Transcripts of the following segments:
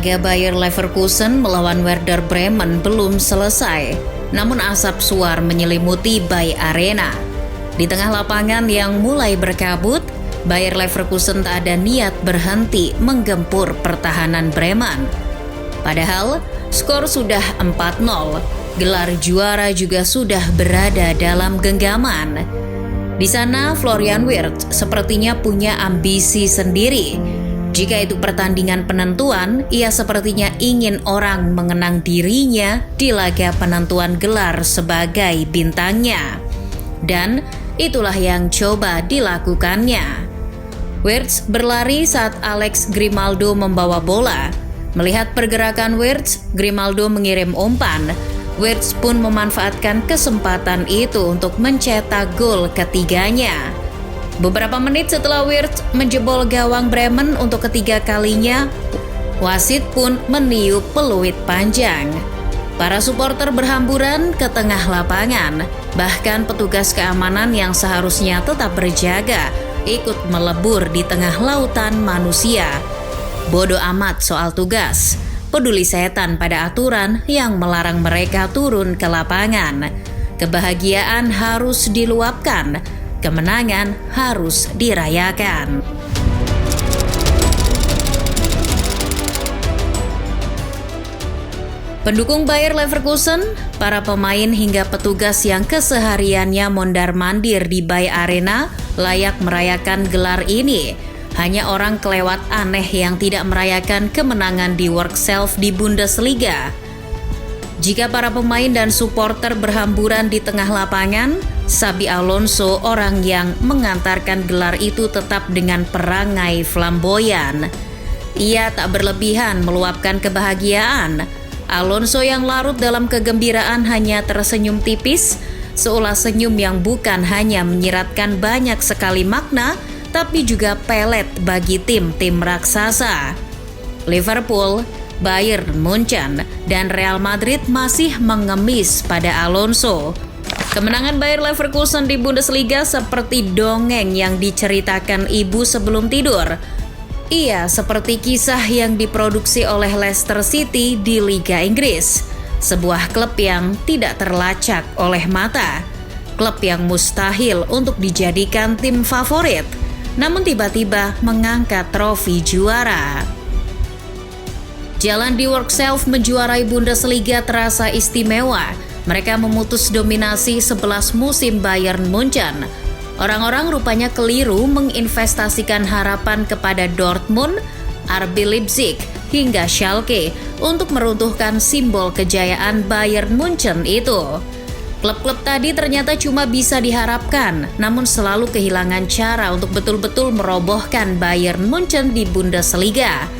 laga Bayer Leverkusen melawan Werder Bremen belum selesai, namun asap suar menyelimuti Bay Arena. Di tengah lapangan yang mulai berkabut, Bayer Leverkusen tak ada niat berhenti menggempur pertahanan Bremen. Padahal skor sudah 4-0, gelar juara juga sudah berada dalam genggaman. Di sana Florian Wirtz sepertinya punya ambisi sendiri. Jika itu pertandingan penentuan, ia sepertinya ingin orang mengenang dirinya di laga penentuan gelar sebagai bintangnya. Dan itulah yang coba dilakukannya. Wirtz berlari saat Alex Grimaldo membawa bola. Melihat pergerakan Wirtz, Grimaldo mengirim umpan. Wirtz pun memanfaatkan kesempatan itu untuk mencetak gol ketiganya. Beberapa menit setelah Wirtz menjebol gawang Bremen untuk ketiga kalinya, wasit pun meniup peluit panjang. Para supporter berhamburan ke tengah lapangan, bahkan petugas keamanan yang seharusnya tetap berjaga ikut melebur di tengah lautan manusia. Bodoh amat soal tugas, peduli setan pada aturan yang melarang mereka turun ke lapangan. Kebahagiaan harus diluapkan, kemenangan harus dirayakan. Pendukung Bayer Leverkusen, para pemain hingga petugas yang kesehariannya mondar-mandir di Bay Arena layak merayakan gelar ini. Hanya orang kelewat aneh yang tidak merayakan kemenangan di Workself di Bundesliga. Jika para pemain dan supporter berhamburan di tengah lapangan, Xabi Alonso, orang yang mengantarkan gelar itu, tetap dengan perangai flamboyan. Ia tak berlebihan meluapkan kebahagiaan. Alonso yang larut dalam kegembiraan hanya tersenyum tipis, seolah senyum yang bukan hanya menyiratkan banyak sekali makna, tapi juga pelet bagi tim-tim raksasa. Liverpool, Bayern Munchen, dan Real Madrid masih mengemis pada Alonso. Kemenangan Bayer Leverkusen di Bundesliga seperti dongeng yang diceritakan ibu sebelum tidur. Ia seperti kisah yang diproduksi oleh Leicester City di Liga Inggris, sebuah klub yang tidak terlacak oleh mata, klub yang mustahil untuk dijadikan tim favorit, namun tiba-tiba mengangkat trofi juara. Jalan di Workself menjuarai Bundesliga terasa istimewa. Mereka memutus dominasi 11 musim Bayern Munchen. Orang-orang rupanya keliru menginvestasikan harapan kepada Dortmund, RB Leipzig, hingga Schalke untuk meruntuhkan simbol kejayaan Bayern Munchen itu. Klub-klub tadi ternyata cuma bisa diharapkan, namun selalu kehilangan cara untuk betul-betul merobohkan Bayern Munchen di Bundesliga.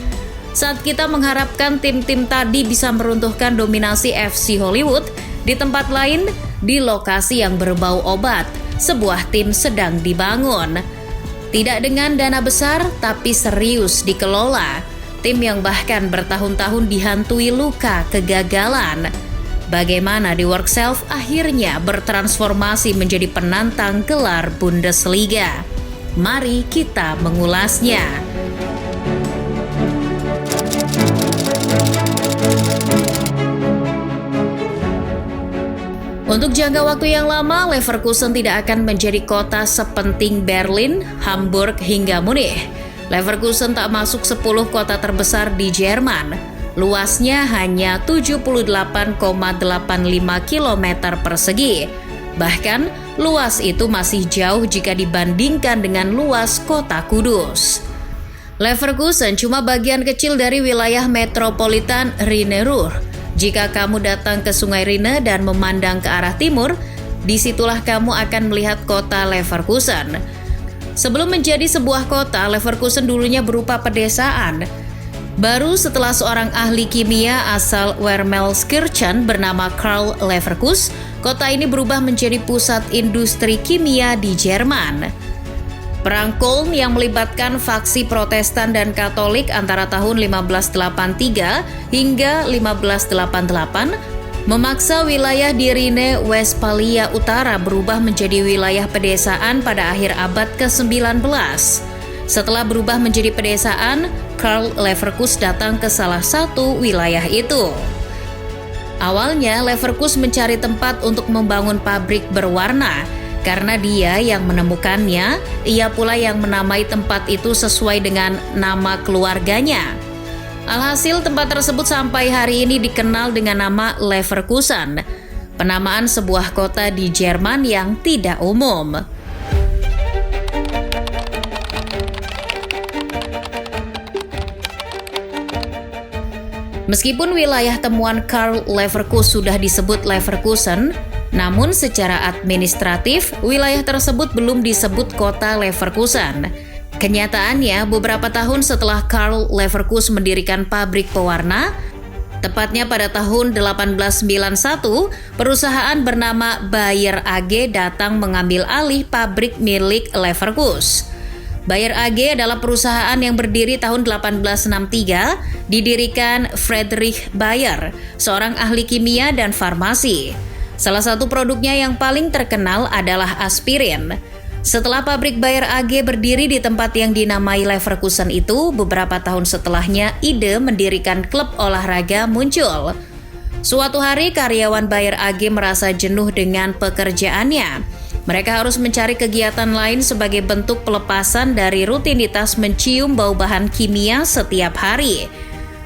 Saat kita mengharapkan tim-tim tadi bisa meruntuhkan dominasi FC Hollywood, di tempat lain, di lokasi yang berbau obat, sebuah tim sedang dibangun. Tidak dengan dana besar, tapi serius dikelola. Tim yang bahkan bertahun-tahun dihantui luka kegagalan. Bagaimana di Workself akhirnya bertransformasi menjadi penantang gelar Bundesliga. Mari kita mengulasnya. Untuk jangka waktu yang lama, Leverkusen tidak akan menjadi kota sepenting Berlin, Hamburg, hingga Munich. Leverkusen tak masuk 10 kota terbesar di Jerman. Luasnya hanya 78,85 km persegi. Bahkan, luas itu masih jauh jika dibandingkan dengan luas kota Kudus. Leverkusen cuma bagian kecil dari wilayah metropolitan Rhine-Ruhr. Jika kamu datang ke Sungai Rhine dan memandang ke arah timur, disitulah kamu akan melihat kota Leverkusen. Sebelum menjadi sebuah kota, Leverkusen dulunya berupa pedesaan. Baru setelah seorang ahli kimia asal Wermelskirchen bernama Karl Leverkus, kota ini berubah menjadi pusat industri kimia di Jerman. Perang Köln yang melibatkan faksi Protestan dan Katolik antara tahun 1583 hingga 1588 memaksa wilayah di Rhine Westphalia Utara berubah menjadi wilayah pedesaan pada akhir abad ke-19. Setelah berubah menjadi pedesaan, Karl Leverkus datang ke salah satu wilayah itu. Awalnya, Leverkus mencari tempat untuk membangun pabrik berwarna. Karena dia yang menemukannya, ia pula yang menamai tempat itu sesuai dengan nama keluarganya. Alhasil, tempat tersebut sampai hari ini dikenal dengan nama Leverkusen, penamaan sebuah kota di Jerman yang tidak umum. Meskipun wilayah temuan Karl Leverkus sudah disebut Leverkusen, namun secara administratif, wilayah tersebut belum disebut kota Leverkusen. Kenyataannya, beberapa tahun setelah Karl Leverkus mendirikan pabrik pewarna, tepatnya pada tahun 1891, perusahaan bernama Bayer AG datang mengambil alih pabrik milik Leverkus. Bayer AG adalah perusahaan yang berdiri tahun 1863, didirikan Friedrich Bayer, seorang ahli kimia dan farmasi. Salah satu produknya yang paling terkenal adalah aspirin. Setelah pabrik Bayer AG berdiri di tempat yang dinamai Leverkusen itu, beberapa tahun setelahnya ide mendirikan klub olahraga muncul. Suatu hari karyawan Bayer AG merasa jenuh dengan pekerjaannya. Mereka harus mencari kegiatan lain sebagai bentuk pelepasan dari rutinitas mencium bau bahan kimia setiap hari.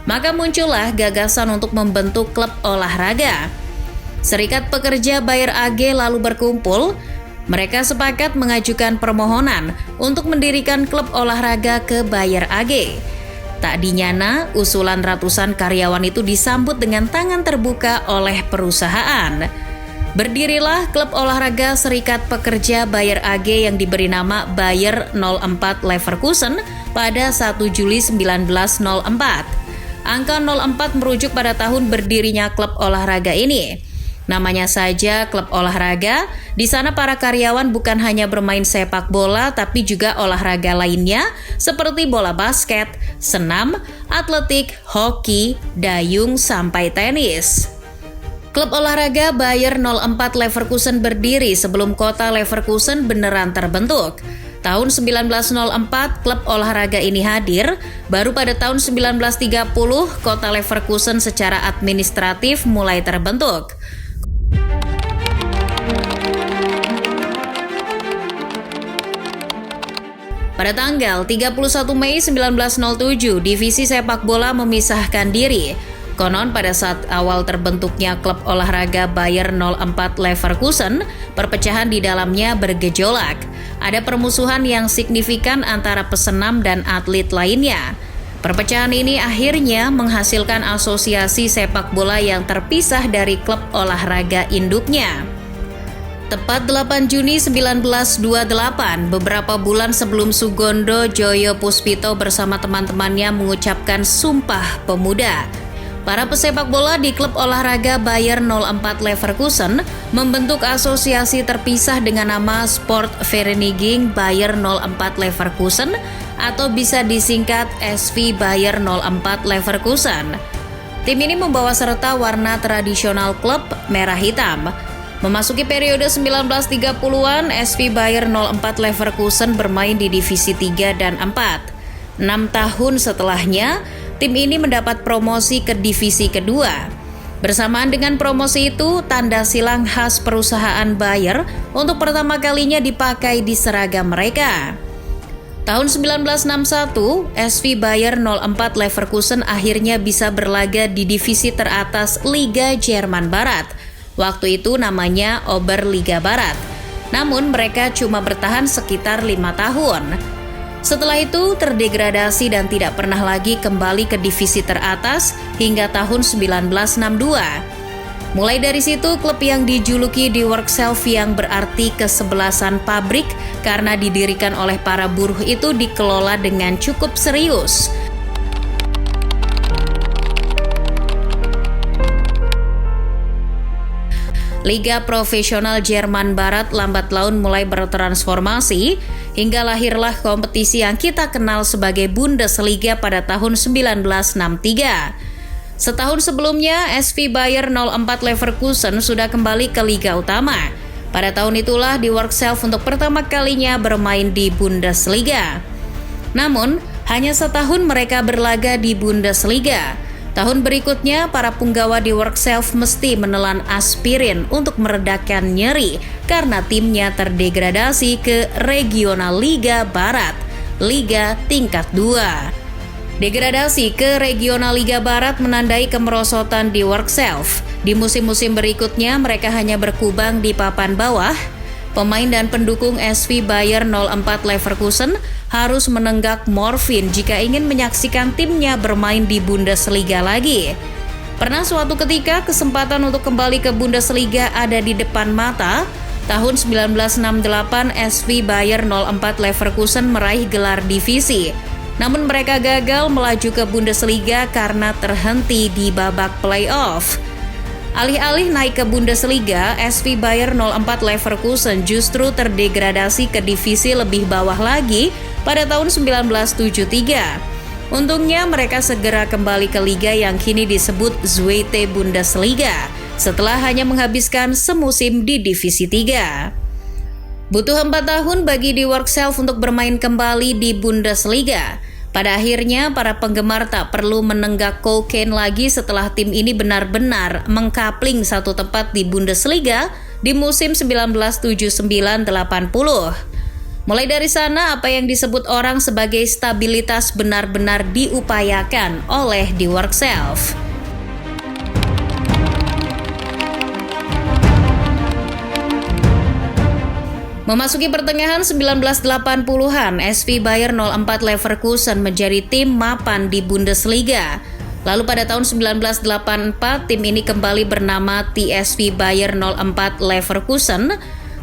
Maka muncullah gagasan untuk membentuk klub olahraga. Serikat Pekerja Bayer AG lalu berkumpul. Mereka sepakat mengajukan permohonan untuk mendirikan klub olahraga ke Bayer AG. Tak dinyana, usulan ratusan karyawan itu disambut dengan tangan terbuka oleh perusahaan. Berdirilah klub olahraga Serikat Pekerja Bayer AG yang diberi nama Bayer 04 Leverkusen pada 1 Juli 1904. Angka 04 merujuk pada tahun berdirinya klub olahraga ini. Namanya saja klub olahraga, di sana para karyawan bukan hanya bermain sepak bola tapi juga olahraga lainnya seperti bola basket, senam, atletik, hoki, dayung, sampai tenis. Klub olahraga Bayer 04 Leverkusen berdiri sebelum kota Leverkusen beneran terbentuk. Tahun 1904 klub olahraga ini hadir, baru pada tahun 1930 kota Leverkusen secara administratif mulai terbentuk. Pada tanggal 31 Mei 1907, divisi sepak bola memisahkan diri. Konon pada saat awal terbentuknya klub olahraga Bayer 04 Leverkusen, perpecahan di dalamnya bergejolak. Ada permusuhan yang signifikan antara pesenam dan atlet lainnya. Perpecahan ini akhirnya menghasilkan asosiasi sepak bola yang terpisah dari klub olahraga induknya. Tepat 8 Juni 1928, beberapa bulan sebelum Sugondo Joyo Puspito bersama teman-temannya mengucapkan Sumpah Pemuda, para pesepak bola di klub olahraga Bayer 04 Leverkusen membentuk asosiasi terpisah dengan nama Sportvereniging Bayer 04 Leverkusen atau bisa disingkat SV Bayer 04 Leverkusen. Tim ini membawa serta warna tradisional klub merah hitam. Memasuki periode 1930-an, SV Bayer 04 Leverkusen bermain di divisi 3 dan 4. 6 tahun setelahnya, tim ini mendapat promosi ke divisi kedua. Bersamaan dengan promosi itu, tanda silang khas perusahaan Bayer untuk pertama kalinya dipakai di seragam mereka. Tahun 1961, SV Bayer 04 Leverkusen akhirnya bisa berlaga di divisi teratas Liga Jerman Barat. Waktu itu namanya Oberliga Barat. Namun mereka cuma bertahan sekitar 5 tahun. Setelah itu terdegradasi dan tidak pernah lagi kembali ke divisi teratas hingga tahun 1962. Mulai dari situ klub yang dijuluki Die Werkself yang berarti kesebelasan pabrik karena didirikan oleh para buruh itu dikelola dengan cukup serius. Liga Profesional Jerman Barat lambat laun mulai bertransformasi hingga lahirlah kompetisi yang kita kenal sebagai Bundesliga pada tahun 1963. Setahun sebelumnya, SV Bayer 04 Leverkusen sudah kembali ke Liga Utama. Pada tahun itulah Die Werkself untuk pertama kalinya bermain di Bundesliga. Namun, hanya setahun mereka berlaga di Bundesliga. Tahun berikutnya, para punggawa di Workself mesti menelan aspirin untuk meredakan nyeri karena timnya terdegradasi ke Regional Liga Barat, Liga tingkat 2. Degradasi ke Regional Liga Barat menandai kemerosotan di Workself. Di musim-musim berikutnya, mereka hanya berkubang di papan bawah. Pemain dan pendukung SV Bayer 04 Leverkusen harus menenggak morfin jika ingin menyaksikan timnya bermain di Bundesliga lagi. Pernah suatu ketika kesempatan untuk kembali ke Bundesliga ada di depan mata. Tahun 1968 SV Bayer 04 Leverkusen meraih gelar divisi. Namun mereka gagal melaju ke Bundesliga karena terhenti di babak playoff. Alih-alih naik ke Bundesliga, SV Bayer 04 Leverkusen justru terdegradasi ke divisi lebih bawah lagi pada tahun 1973. Untungnya mereka segera kembali ke liga yang kini disebut Zweite Bundesliga setelah hanya menghabiskan semusim di divisi 3. Butuh 4 tahun bagi di Workself untuk bermain kembali di Bundesliga. Pada akhirnya, para penggemar tak perlu menenggak kokain lagi setelah tim ini benar-benar mengkapling satu tempat di Bundesliga di musim 1979-80. Mulai dari sana, apa yang disebut orang sebagai stabilitas benar-benar diupayakan oleh di Workself. Memasuki pertengahan 1980-an, SV Bayer 04 Leverkusen menjadi tim mapan di Bundesliga. Lalu pada tahun 1984, tim ini kembali bernama TSV Bayer 04 Leverkusen.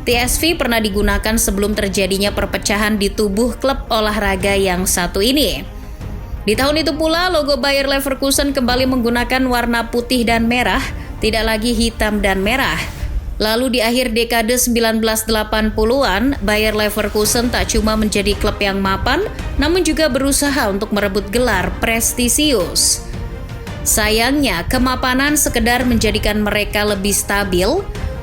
TSV pernah digunakan sebelum terjadinya perpecahan di tubuh klub olahraga yang satu ini. Di tahun itu pula, logo Bayer Leverkusen kembali menggunakan warna putih dan merah, tidak lagi hitam dan merah. Lalu di akhir dekade 1980-an, Bayer Leverkusen tak cuma menjadi klub yang mapan, namun juga berusaha untuk merebut gelar prestisius. Sayangnya, kemapanan sekedar menjadikan mereka lebih stabil,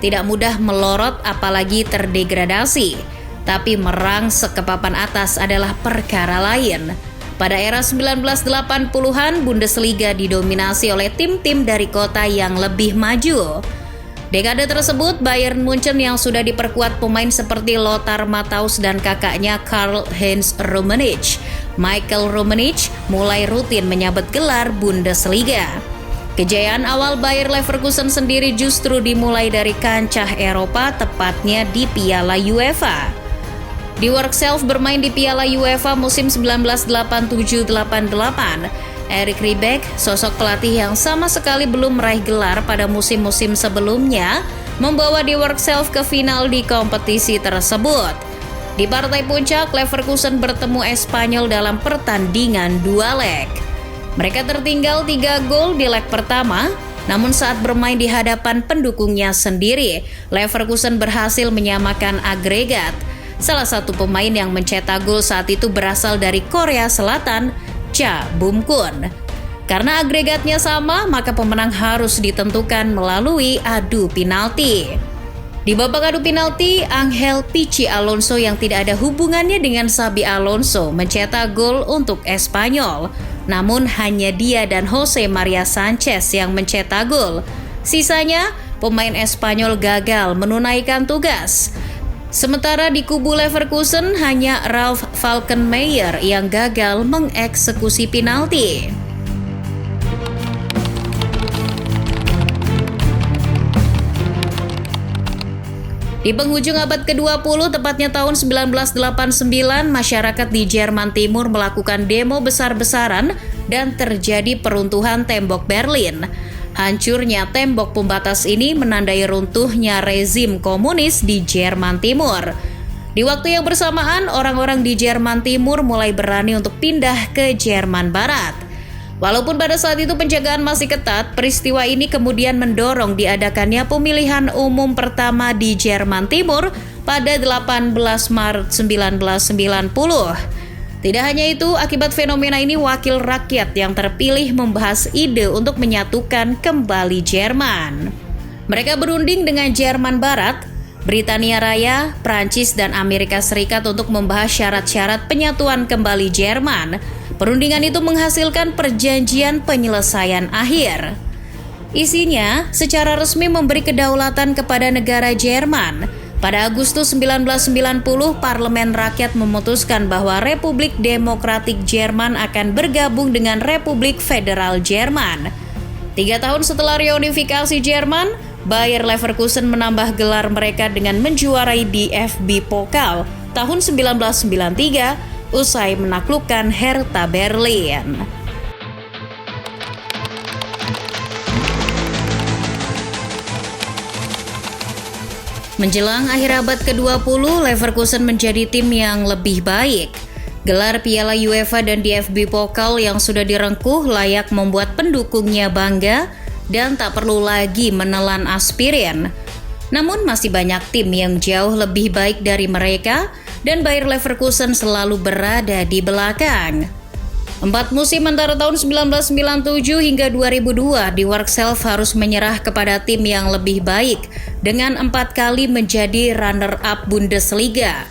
tidak mudah melorot apalagi terdegradasi. Tapi merangsek ke papan atas adalah perkara lain. Pada era 1980-an, Bundesliga didominasi oleh tim-tim dari kota yang lebih maju. Dekade tersebut, Bayern Munchen yang sudah diperkuat pemain seperti Lothar Matthaus dan kakaknya Karl-Heinz Rummenigge, Michael Rummenigge, mulai rutin menyabet gelar Bundesliga. Kejayaan awal Bayer Leverkusen sendiri justru dimulai dari kancah Eropa, tepatnya di Piala UEFA. Di Workself bermain di Piala UEFA musim 1987-88. Erik Riebeck, sosok pelatih yang sama sekali belum meraih gelar pada musim-musim sebelumnya, membawa di Workself ke final di kompetisi tersebut. Di partai puncak, Leverkusen bertemu Espanyol dalam pertandingan 2 leg. Mereka tertinggal 3 gol di leg pertama, namun saat bermain di hadapan pendukungnya sendiri, Leverkusen berhasil menyamakan agregat. Salah satu pemain yang mencetak gol saat itu berasal dari Korea Selatan, Cha Bum-kun. Karena agregatnya sama, maka pemenang harus ditentukan melalui adu penalti. Di babak adu penalti, Angel Pichi Alonso yang tidak ada hubungannya dengan Xabi Alonso mencetak gol untuk Espanyol. Namun hanya dia dan Jose Maria Sanchez yang mencetak gol. Sisanya, pemain Espanyol gagal menunaikan tugas. Sementara di kubu Leverkusen hanya Ralf Falkenmeyer yang gagal mengeksekusi penalti. Di penghujung abad ke-20, tepatnya tahun 1989, masyarakat di Jerman Timur melakukan demo besar-besaran dan terjadi peruntuhan tembok Berlin. Hancurnya tembok pembatas ini menandai runtuhnya rezim komunis di Jerman Timur. Di waktu yang bersamaan, orang-orang di Jerman Timur mulai berani untuk pindah ke Jerman Barat. Walaupun pada saat itu penjagaan masih ketat, peristiwa ini kemudian mendorong diadakannya pemilihan umum pertama di Jerman Timur pada 18 Maret 1990. Tidak hanya itu, akibat fenomena ini wakil rakyat yang terpilih membahas ide untuk menyatukan kembali Jerman. Mereka berunding dengan Jerman Barat. Britania Raya, Prancis, dan Amerika Serikat untuk membahas syarat-syarat penyatuan kembali Jerman. Perundingan itu menghasilkan perjanjian penyelesaian akhir. Isinya secara resmi memberi kedaulatan kepada negara Jerman. Pada Agustus 1990, Parlemen Rakyat memutuskan bahwa Republik Demokratik Jerman akan bergabung dengan Republik Federal Jerman. 3 tahun setelah reunifikasi Jerman, Bayer Leverkusen menambah gelar mereka dengan menjuarai DFB Pokal tahun 1993 usai menaklukkan Hertha Berlin. Menjelang akhir abad ke-20, Leverkusen menjadi tim yang lebih baik. Gelar Piala UEFA dan DFB Pokal yang sudah direngkuh layak membuat pendukungnya bangga dan tak perlu lagi menelan aspirin. Namun masih banyak tim yang jauh lebih baik dari mereka dan Bayer Leverkusen selalu berada di belakang. 4 musim antara tahun 1997 hingga 2002, Die Werkself harus menyerah kepada tim yang lebih baik dengan 4 kali menjadi runner-up Bundesliga.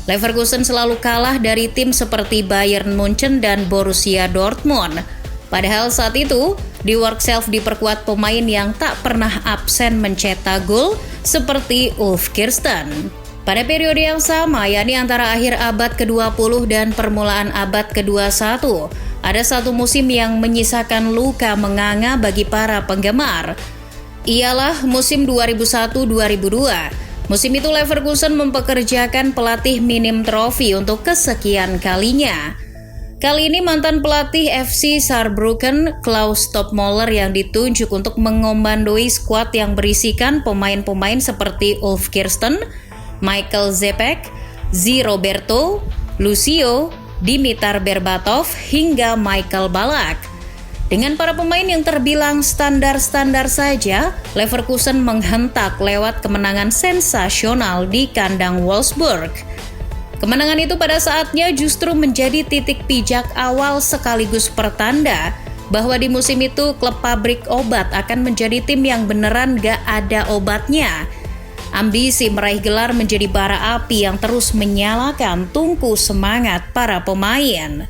Leverkusen selalu kalah dari tim seperti Bayern Munchen dan Borussia Dortmund. Padahal saat itu, Die Werkself diperkuat pemain yang tak pernah absen mencetak gol seperti Ulf Kirsten. Pada periode yang sama, yakni antara akhir abad ke-20 dan permulaan abad ke-21, ada satu musim yang menyisakan luka menganga bagi para penggemar. Ialah musim 2001-2002. Musim itu Leverkusen mempekerjakan pelatih minim trofi untuk kesekian kalinya. Kali ini mantan pelatih FC Saarbrücken, Klaus Toppmöller yang ditunjuk untuk mengombandoi skuad yang berisikan pemain-pemain seperti Ulf Kirsten, Michael Zepek, Zi Roberto, Lucio, Dimitar Berbatov, hingga Michael Ballack. Dengan para pemain yang terbilang standar-standar saja, Leverkusen menghentak lewat kemenangan sensasional di kandang Wolfsburg. Kemenangan itu pada saatnya justru menjadi titik pijak awal sekaligus pertanda bahwa di musim itu klub pabrik obat akan menjadi tim yang beneran gak ada obatnya. Ambisi meraih gelar menjadi bara api yang terus menyalakan tungku semangat para pemain.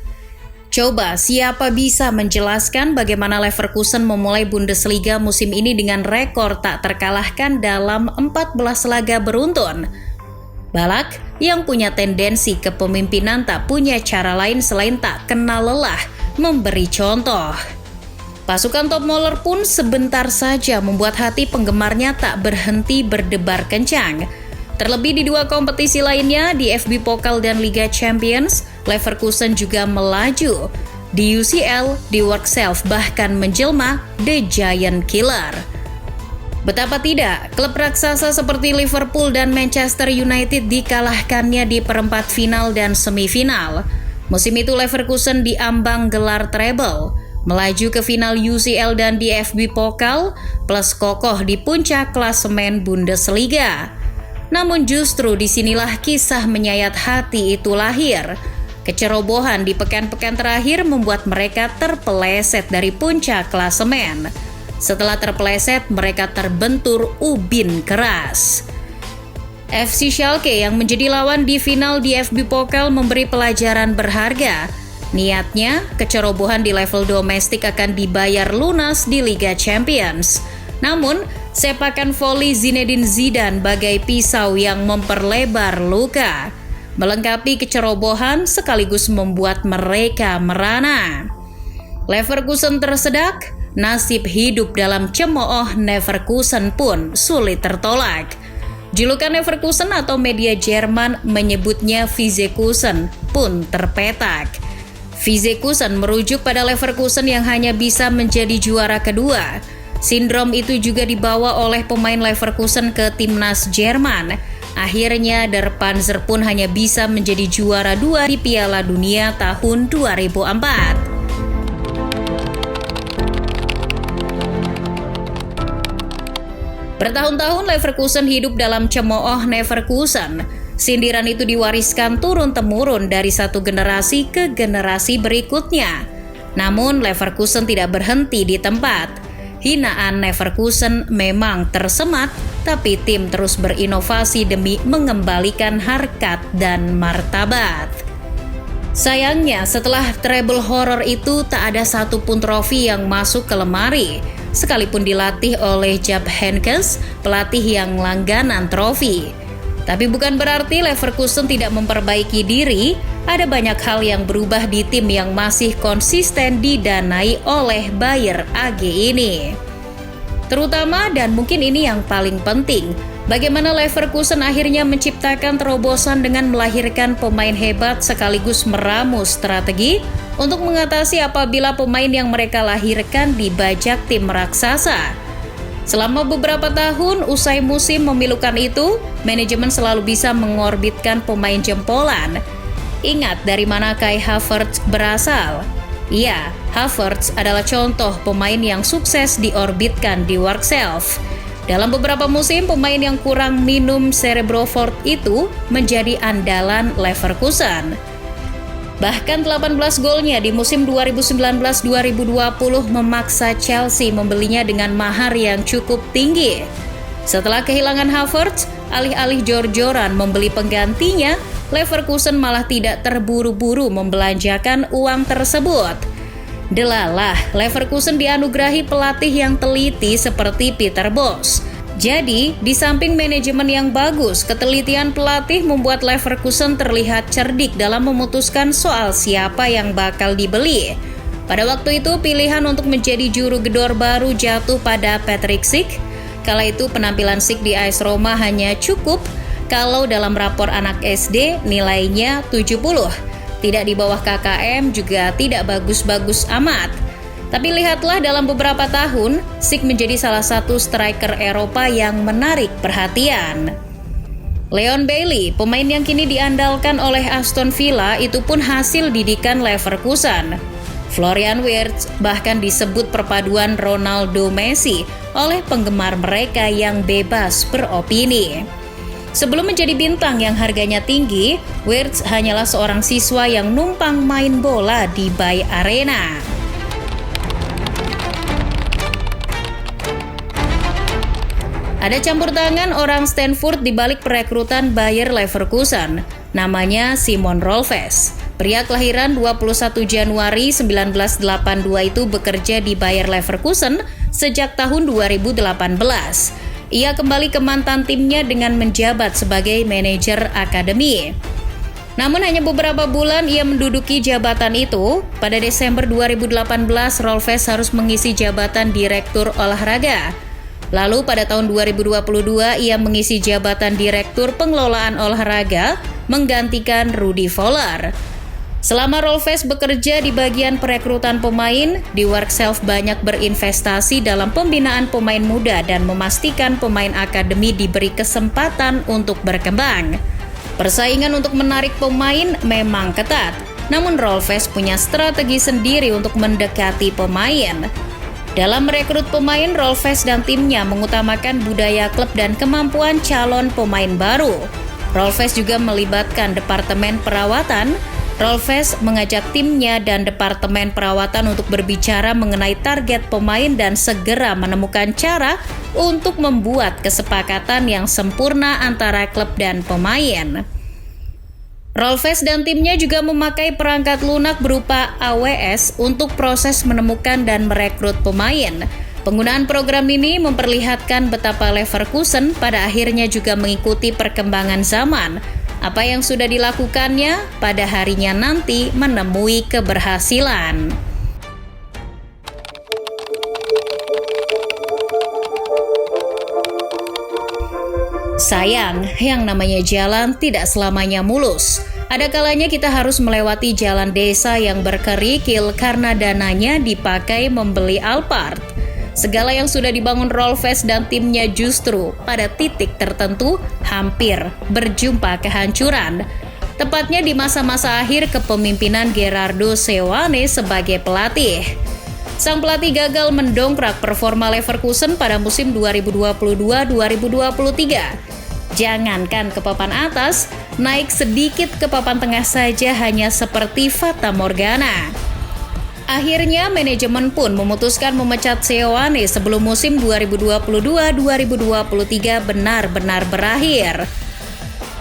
Coba siapa bisa menjelaskan bagaimana Leverkusen memulai Bundesliga musim ini dengan rekor tak terkalahkan dalam 14 laga beruntun? Ballack yang punya tendensi kepemimpinan tak punya cara lain selain tak kenal lelah memberi contoh. Pasukan Toppmöller pun sebentar saja membuat hati penggemarnya tak berhenti berdebar kencang. Terlebih di 2 kompetisi lainnya, di DFB Pokal dan Liga Champions, Leverkusen juga melaju. Di UCL, Die Werkself bahkan menjelma The Giant Killer. Betapa tidak, klub raksasa seperti Liverpool dan Manchester United dikalahkannya di perempat final dan semifinal. Musim itu Leverkusen diambang gelar treble, melaju ke final UCL dan DFB Pokal, plus kokoh di puncak klasemen Bundesliga. Namun justru disinilah kisah menyayat hati itu lahir. Kecerobohan di pekan-pekan terakhir membuat mereka terpeleset dari puncak klasemen. Setelah terpeleset, mereka terbentur ubin keras. FC Schalke yang menjadi lawan di final DFB Pokal memberi pelajaran berharga. Niatnya, kecerobohan di level domestik akan dibayar lunas di Liga Champions. Namun, sepakan voli Zinedine Zidane bagai pisau yang memperlebar luka. Melengkapi kecerobohan sekaligus membuat mereka merana. Leverkusen tersedak, nasib hidup dalam cemooh Leverkusen pun sulit tertolak. Julukan Leverkusen atau media Jerman menyebutnya Vizekusen pun terpetak. Vizekusen merujuk pada Leverkusen yang hanya bisa menjadi juara kedua. Sindrom itu juga dibawa oleh pemain Leverkusen ke timnas Jerman. Akhirnya Der Panzer pun hanya bisa menjadi juara 2 di Piala Dunia tahun 2004. Bertahun-tahun Leverkusen hidup dalam cemooh Leverkusen. Sindiran itu diwariskan turun-temurun dari satu generasi ke generasi berikutnya. Namun Leverkusen tidak berhenti di tempat. hinaan Leverkusen memang tersemat, tapi tim terus berinovasi demi mengembalikan harkat dan martabat. Sayangnya, setelah treble horror itu tak ada satupun trofi yang masuk ke lemari, sekalipun dilatih oleh Jupp Heynckes, pelatih yang langganan trofi. Tapi bukan berarti Leverkusen tidak memperbaiki diri, ada banyak hal yang berubah di tim yang masih konsisten didanai oleh Bayer AG ini. Terutama, dan mungkin ini yang paling penting, bagaimana Leverkusen akhirnya menciptakan terobosan dengan melahirkan pemain hebat sekaligus meramu strategi untuk mengatasi apabila pemain yang mereka lahirkan dibajak tim raksasa. Selama beberapa tahun usai musim memilukan itu, manajemen selalu bisa mengorbitkan pemain jempolan. Ingat dari mana Kai Havertz berasal? Iya, Havertz adalah contoh pemain yang sukses diorbitkan di Workself. Dalam beberapa musim, pemain yang kurang minum Cerebrofort itu menjadi andalan Leverkusen. Bahkan 18 golnya di musim 2019-2020 memaksa Chelsea membelinya dengan mahar yang cukup tinggi. Setelah kehilangan Havertz, alih-alih jor-joran membeli penggantinya, Leverkusen malah tidak terburu-buru membelanjakan uang tersebut. Delalah, Leverkusen dianugerahi pelatih yang teliti seperti Peter Bosz. Jadi, di samping manajemen yang bagus, ketelitian pelatih membuat Leverkusen terlihat cerdik dalam memutuskan soal siapa yang bakal dibeli. Pada waktu itu, pilihan untuk menjadi juru gedor baru jatuh pada Patrick Schick. Kala itu penampilan Schick di AS Roma hanya cukup kalau dalam rapor anak SD nilainya 70. Tidak di bawah KKM, juga tidak bagus-bagus amat. Tapi lihatlah dalam beberapa tahun, Schick menjadi salah satu striker Eropa yang menarik perhatian. Leon Bailey, pemain yang kini diandalkan oleh Aston Villa, itu pun hasil didikan Leverkusen. Florian Wirtz bahkan disebut perpaduan Ronaldo Messi oleh penggemar mereka yang bebas beropini. Sebelum menjadi bintang yang harganya tinggi, Wirtz hanyalah seorang siswa yang numpang main bola di Bay Arena. Ada campur tangan orang Stanford di balik perekrutan Bayer Leverkusen. Namanya Simon Rolfes. Pria kelahiran 21 Januari 1982 itu bekerja di Bayer Leverkusen sejak tahun 2018. Ia kembali ke mantan timnya dengan menjabat sebagai manajer akademi. Namun hanya beberapa bulan ia menduduki jabatan itu. Pada Desember 2018, Rolfes harus mengisi jabatan direktur olahraga. Lalu pada tahun 2022 ia mengisi jabatan Direktur Pengelolaan Olahraga menggantikan Rudi Voller. Selama Rolfes bekerja di bagian perekrutan pemain, di Workself banyak berinvestasi dalam pembinaan pemain muda dan memastikan pemain akademi diberi kesempatan untuk berkembang. Persaingan untuk menarik pemain memang ketat, namun Rolfes punya strategi sendiri untuk mendekati pemain. Dalam merekrut pemain, Rolfes dan timnya mengutamakan budaya klub dan kemampuan calon pemain baru. Rolfes juga melibatkan departemen perawatan. Rolfes mengajak timnya dan departemen perawatan untuk berbicara mengenai target pemain dan segera menemukan cara untuk membuat kesepakatan yang sempurna antara klub dan pemain. Rolfes dan timnya juga memakai perangkat lunak berupa AWS untuk proses menemukan dan merekrut pemain. Penggunaan program ini memperlihatkan betapa Leverkusen pada akhirnya juga mengikuti perkembangan zaman. Apa yang sudah dilakukannya pada harinya nanti menemui keberhasilan. Sayang, yang namanya jalan tidak selamanya mulus. Ada kalanya kita harus melewati jalan desa yang berkerikil karena dananya dipakai membeli Alphard. Segala yang sudah dibangun Rolfes dan timnya justru pada titik tertentu hampir berjumpa kehancuran. Tepatnya di masa-masa akhir kepemimpinan Gerardo Seoane sebagai pelatih. Sang pelatih gagal mendongkrak performa Leverkusen pada musim 2022-2023. Jangankan ke papan atas, naik sedikit ke papan tengah saja hanya seperti fata morgana. Akhirnya manajemen pun memutuskan memecat Seoane sebelum musim 2022-2023 benar-benar berakhir.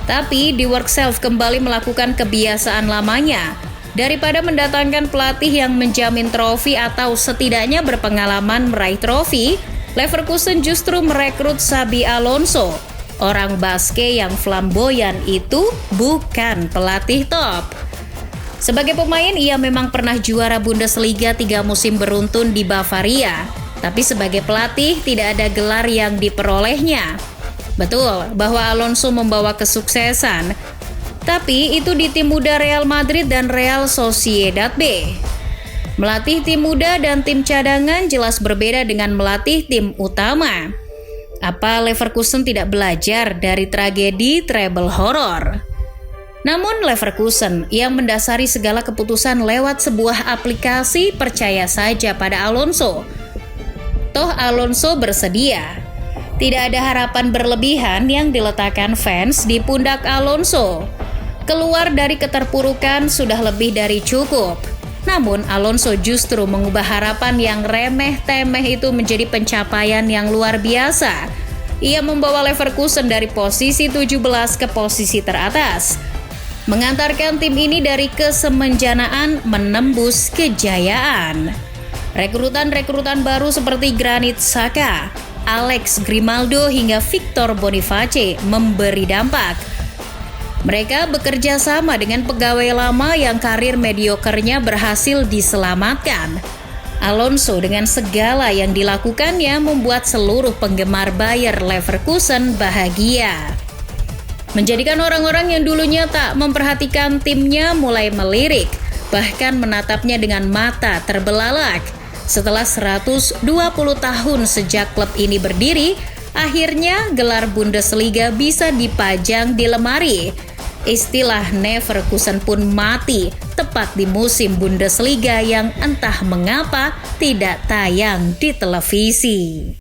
Tapi The Work Self kembali melakukan kebiasaan lamanya. Daripada mendatangkan pelatih yang menjamin trofi atau setidaknya berpengalaman meraih trofi, Leverkusen justru merekrut Xabi Alonso. Orang Baske yang flamboyan itu bukan pelatih top. Sebagai pemain, ia memang pernah juara Bundesliga 3 musim beruntun di Bavaria. Tapi sebagai pelatih, tidak ada gelar yang diperolehnya. Betul bahwa Alonso membawa kesuksesan, tapi itu di tim muda Real Madrid dan Real Sociedad B. Melatih tim muda dan tim cadangan jelas berbeda dengan melatih tim utama. Apa Leverkusen tidak belajar dari tragedi treble horror? Namun Leverkusen yang mendasari segala keputusan lewat sebuah aplikasi percaya saja pada Alonso. Toh Alonso bersedia. Tidak ada harapan berlebihan yang diletakkan fans di pundak Alonso. Keluar dari keterpurukan sudah lebih dari cukup. Namun Alonso justru mengubah harapan yang remeh-temeh itu menjadi pencapaian yang luar biasa. Ia membawa Leverkusen dari posisi 17 ke posisi teratas. Mengantarkan tim ini dari kesemenjanaan menembus kejayaan. Rekrutan-rekrutan baru seperti Granit Xhaka, Alex Grimaldo hingga Victor Boniface memberi dampak. Mereka bekerja sama dengan pegawai lama yang karir mediokernya berhasil diselamatkan. Alonso dengan segala yang dilakukannya membuat seluruh penggemar Bayer Leverkusen bahagia. Menjadikan orang-orang yang dulunya tak memperhatikan timnya mulai melirik, bahkan menatapnya dengan mata terbelalak. Setelah 120 tahun sejak klub ini berdiri, akhirnya gelar Bundesliga bisa dipajang di lemari. Istilah Neverkusen pun mati tepat di musim Bundesliga yang entah mengapa tidak tayang di televisi.